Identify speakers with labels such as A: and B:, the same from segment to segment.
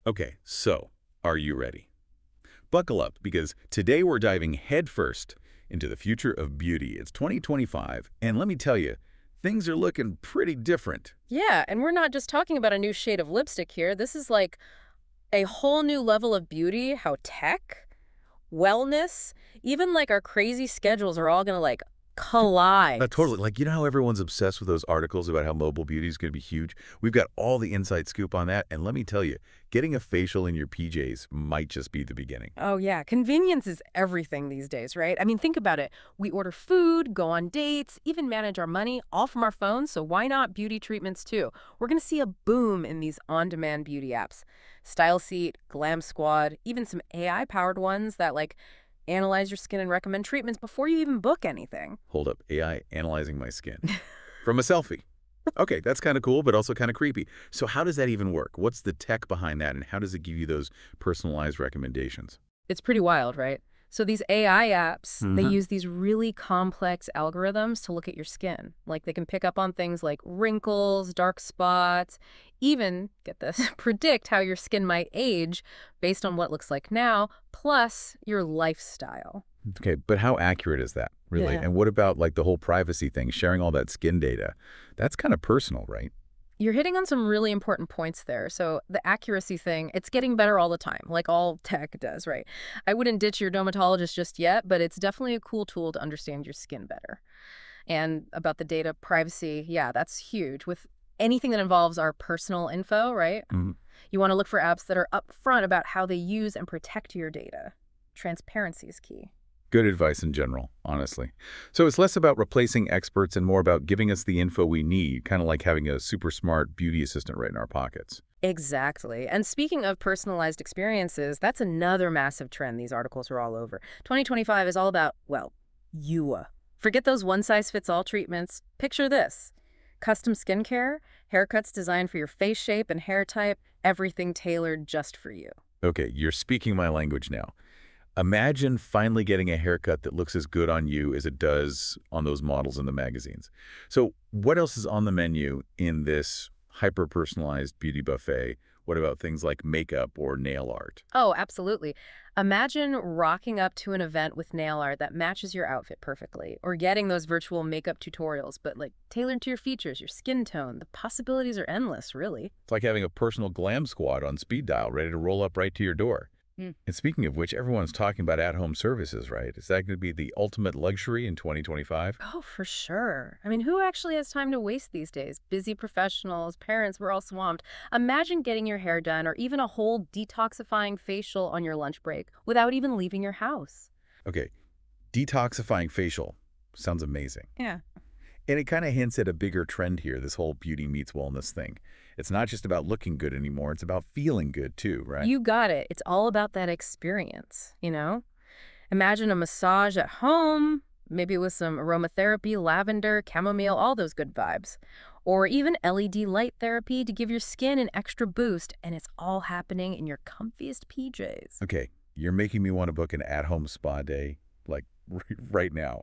A: Okay, so are you ready? Buckle up because today we're diving headfirst into the future of beauty. It's 2025, and let me tell you, things are looking pretty different.
B: Yeah, and we're not just talking about a new shade of lipstick here. This is like a whole new level of beauty, how tech, wellness, even like our crazy schedules are all gonna like collide.
A: Totally. Like, you know how everyone's obsessed with those articles about how mobile beauty is going to be huge? We've got all the inside scoop on that, and let me tell you, getting a facial in your PJs might just be the beginning.
B: Oh yeah, convenience is everything these days, right? I mean, think about it. We order food, go on dates, even manage our money all from our phones, so why not beauty treatments too? We're gonna see a boom in these on-demand beauty apps. Style Seat, Glam Squad, even some AI-powered ones that like analyze your skin and recommend treatments before you even book anything.
A: Hold up, AI analyzing my skin from a selfie. Okay, that's kind of cool, but also kind of creepy. So how does that even work? What's the tech behind that, and how does it give you those personalized recommendations?
B: It's pretty wild, right? So these AI apps, they
A: Hmm.
B: use these really complex algorithms to look at your skin. Like they can pick up on things like wrinkles, dark spots, even, get this, predict how your skin might age based on what it looks like now, plus your lifestyle.
A: Okay, but how accurate is that, really?
B: Yeah.
A: And what about like the whole privacy thing, sharing all that skin data? That's kind of personal, right?
B: You're hitting on some really important points there. So the accuracy thing, it's getting better all the time, like all tech does, right? I wouldn't ditch your dermatologist just yet, but it's definitely a cool tool to understand your skin better. And about the data privacy, yeah, that's huge. With anything that involves our personal info, right?
A: Mhm.
B: You want to look for apps that are upfront about how they use and protect your data. Transparency is key.
A: Good advice in general, honestly. So it's less about replacing experts and more about giving us the info we need, kind of like having a super smart beauty assistant right in our pockets.
B: Exactly. And speaking of personalized experiences, that's another massive trend these articles are all over. 2025 is all about, well, you. Forget those one-size-fits-all treatments. Picture this. Custom skincare, haircuts designed for your face shape and hair type, everything tailored just for you.
A: Okay, you're speaking my language now. Imagine finally getting a haircut that looks as good on you as it does on those models in the magazines. So what else is on the menu in this hyper-personalized beauty buffet? What about things like makeup or nail art?
B: Oh, absolutely. Imagine rocking up to an event with nail art that matches your outfit perfectly, or getting those virtual makeup tutorials, but like tailored to your features, your skin tone. The possibilities are endless, really.
A: It's like having a personal glam squad on speed dial ready to roll up right to your door. And speaking of which, everyone's talking about at-home services, right? Is that going to be the ultimate luxury in 2025?
B: Oh, for sure. I mean, who actually has time to waste these days? Busy professionals, parents, we're all swamped. Imagine getting your hair done or even a whole detoxifying facial on your lunch break without even leaving your house.
A: Okay, detoxifying facial sounds amazing.
B: Yeah.
A: And it kind of hints at a bigger trend here, this whole beauty meets wellness thing. It's not just about looking good anymore, it's about feeling good too, right?
B: You got it. It's all about that experience, you know? Imagine a massage at home, maybe with some aromatherapy, lavender, chamomile, all those good vibes. Or even LED light therapy to give your skin an extra boost, and it's all happening in your comfiest PJs.
A: Okay, you're making me want to book an at-home spa day, like right now.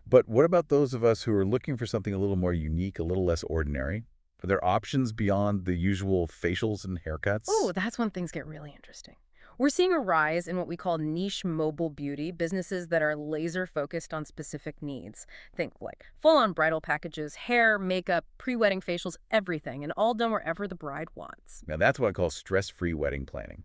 A: But what about those of us who are looking for something a little more unique, a little less ordinary? Are there options beyond the usual facials and
B: Oh,
A: haircuts?
B: that's when things get really interesting. We're seeing a rise in what we call niche mobile beauty, businesses that are laser focused on specific needs. Think like full on bridal packages, hair, makeup, pre wedding facials, everything, and all done wherever the bride wants.
A: Now that's what I call stress-free wedding planning.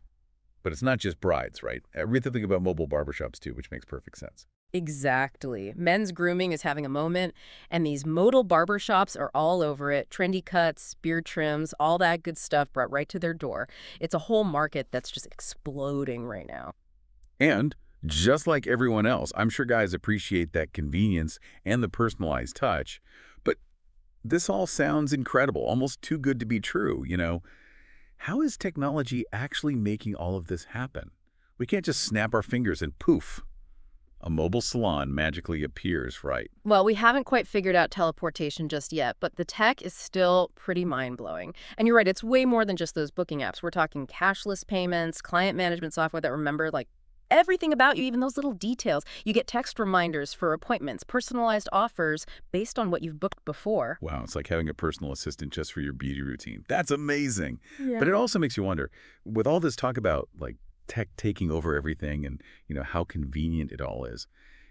A: But it's not just brides, right? I really think about mobile barbershops too, which makes perfect sense.
B: Exactly. Men's grooming is having a moment, and these modal barber shops are all over it. Trendy cuts, beard trims, all that good stuff brought right to their door. It's a whole market that's just exploding right now.
A: And just like everyone else, I'm sure guys appreciate that convenience and the personalized touch. But this all sounds incredible, almost too good to be true, you know? How is technology actually making all of this happen? We can't just snap our fingers and poof, a mobile salon magically appears, right?
B: Well, we haven't quite figured out teleportation just yet, but the tech is still pretty mind-blowing. And you're right, it's way more than just those booking apps. We're talking cashless payments, client management software that remember like everything about you, even those little details. You get text reminders for appointments, personalized offers based on what you've booked before.
A: Wow, it's like having a personal assistant just for your beauty routine. That's amazing. But
B: Yeah.
A: it also makes you wonder, with all this talk about like tech taking over everything and, how convenient it all is,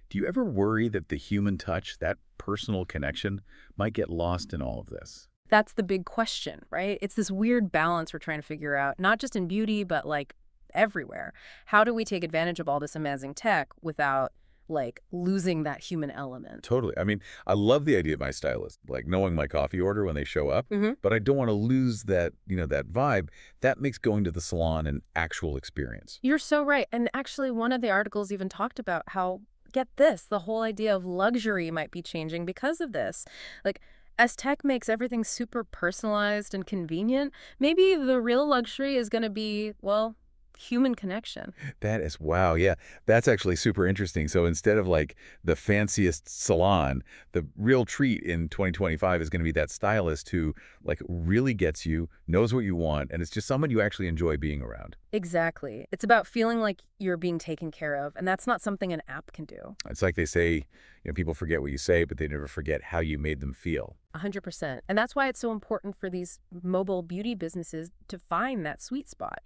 A: do you ever worry that the human touch, that personal connection, might get lost in all of this?
B: That's the big question, right? It's this weird balance we're trying to figure out, not just in beauty, but like everywhere. How do we take advantage of all this amazing tech without like losing that human element?
A: Totally. I mean, I love the idea of my stylist, like knowing my coffee order when they show up,
B: Hmm.
A: but I don't want to lose that, that vibe. That makes going to the salon an actual experience.
B: You're so right. And actually, one of the articles even talked about how, get this, the whole idea of luxury might be changing because of this. Like, as tech makes everything super personalized and convenient, maybe the real luxury is going to be, well, human connection.
A: That is, wow, yeah. That's actually super interesting. So instead of like the fanciest salon, the real treat in 2025 is going to be that stylist who like really gets you, knows what you want, and it's just someone you actually enjoy being around.
B: Exactly. It's about feeling like you're being taken care of, and that's not something an app can do.
A: It's like they say, people forget what you say, but they never forget how you made them feel.
B: 100%. And that's why it's so important for these mobile beauty businesses to find that sweet spot,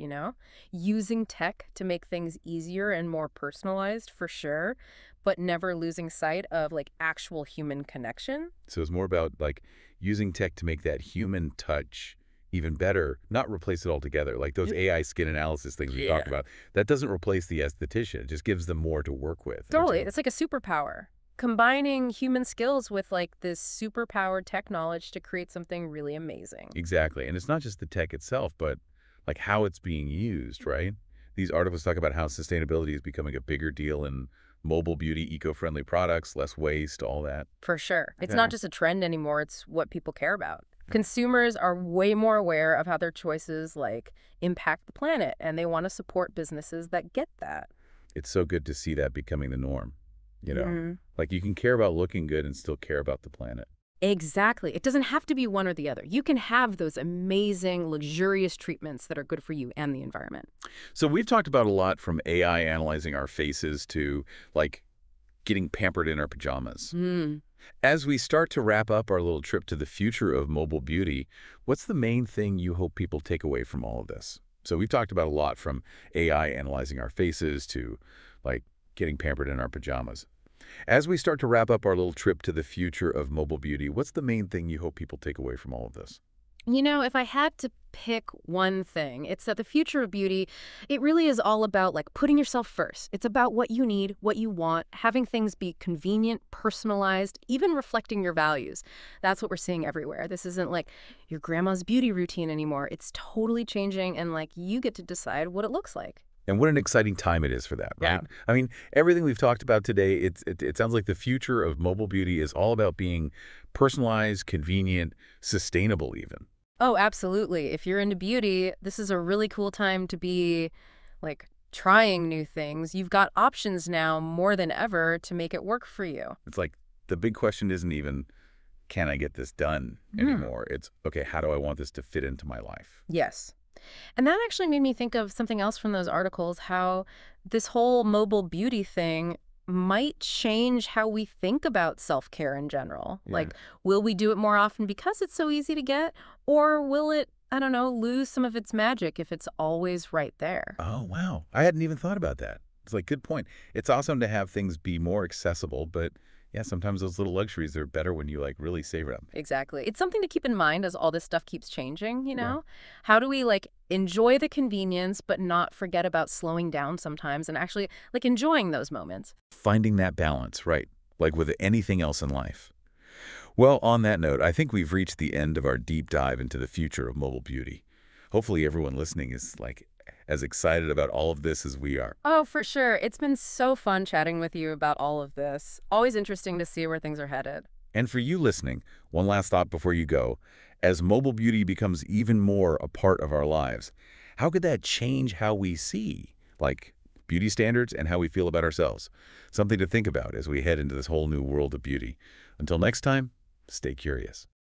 B: using tech to make things easier and more personalized for sure, but never losing sight of like actual human connection.
A: So it's more about like using tech to make that human touch even better, not replace it altogether. Like those AI skin analysis things we talked
B: Yeah.
A: about, that doesn't replace the esthetician. It just gives them more to work with.
B: Totally. It's like a superpower. Combining human skills with like this superpowered tech knowledge to create something really amazing.
A: Exactly. And it's not just the tech itself, but like how it's being used, right? These articles talk about how sustainability is becoming a bigger deal in mobile beauty, eco-friendly products, less waste, all that.
B: For sure. It's
A: Yeah.
B: not just a trend anymore, it's what people care about. Consumers are way more aware of how their choices like impact the planet, and they want to support businesses that get that.
A: It's so good to see that becoming the norm, you know?
B: Mhm.
A: Like you can care about looking good and still care about the planet.
B: Exactly. It doesn't have to be one or the other. You can have those amazing, luxurious treatments that are good for you and the environment.
A: So we've talked about a lot from AI analyzing our faces to like getting pampered in our pajamas.
B: Mm.
A: As we start to wrap up our little trip to the future of mobile beauty, what's the main thing you hope people take away from all of this? So we've talked about a lot from AI analyzing our faces to like getting pampered in our pajamas. As we start to wrap up our little trip to the future of mobile beauty, what's the main thing you hope people take away from all of this?
B: If I had to pick one thing, it's that the future of beauty, it really is all about like putting yourself first. It's about what you need, what you want, having things be convenient, personalized, even reflecting your values. That's what we're seeing everywhere. This isn't like your grandma's beauty routine anymore. It's totally changing, and like you get to decide what it looks like.
A: And what an exciting time it is for that,
B: Yeah.
A: right? I mean, everything we've talked about today, it sounds like the future of mobile beauty is all about being personalized, convenient, sustainable even.
B: Oh, absolutely. If you're into beauty, this is a really cool time to be like trying new things. You've got options now more than ever to make it work for you.
A: It's like the big question isn't even, can I get this done anymore? It's, okay, how do I want this to fit into my life?
B: Yes. And that actually made me think of something else from those articles, how this whole mobile beauty thing might change how we think about self-care in general.
A: Yeah.
B: Like, will we do it more often because it's so easy to get? Or will it, I don't know, lose some of its magic if it's always right there?
A: Oh, wow. I hadn't even thought about that. It's like, good point. It's awesome to have things be more accessible, but yeah, sometimes those little luxuries are better when you like really savor them.
B: Exactly. It's something to keep in mind as all this stuff keeps changing,
A: Right.
B: How do we like enjoy the convenience but not forget about slowing down sometimes and actually like enjoying those moments?
A: Finding that balance, right? Like with anything else in life. Well, on that note, I think we've reached the end of our deep dive into the future of mobile beauty. Hopefully everyone listening is like as excited about all of this as we are.
B: Oh, for sure. It's been so fun chatting with you about all of this. Always interesting to see where things are headed.
A: And for you listening, one last thought before you go. As mobile beauty becomes even more a part of our lives, how could that change how we see, like, beauty standards and how we feel about ourselves? Something to think about as we head into this whole new world of beauty. Until next time, stay curious.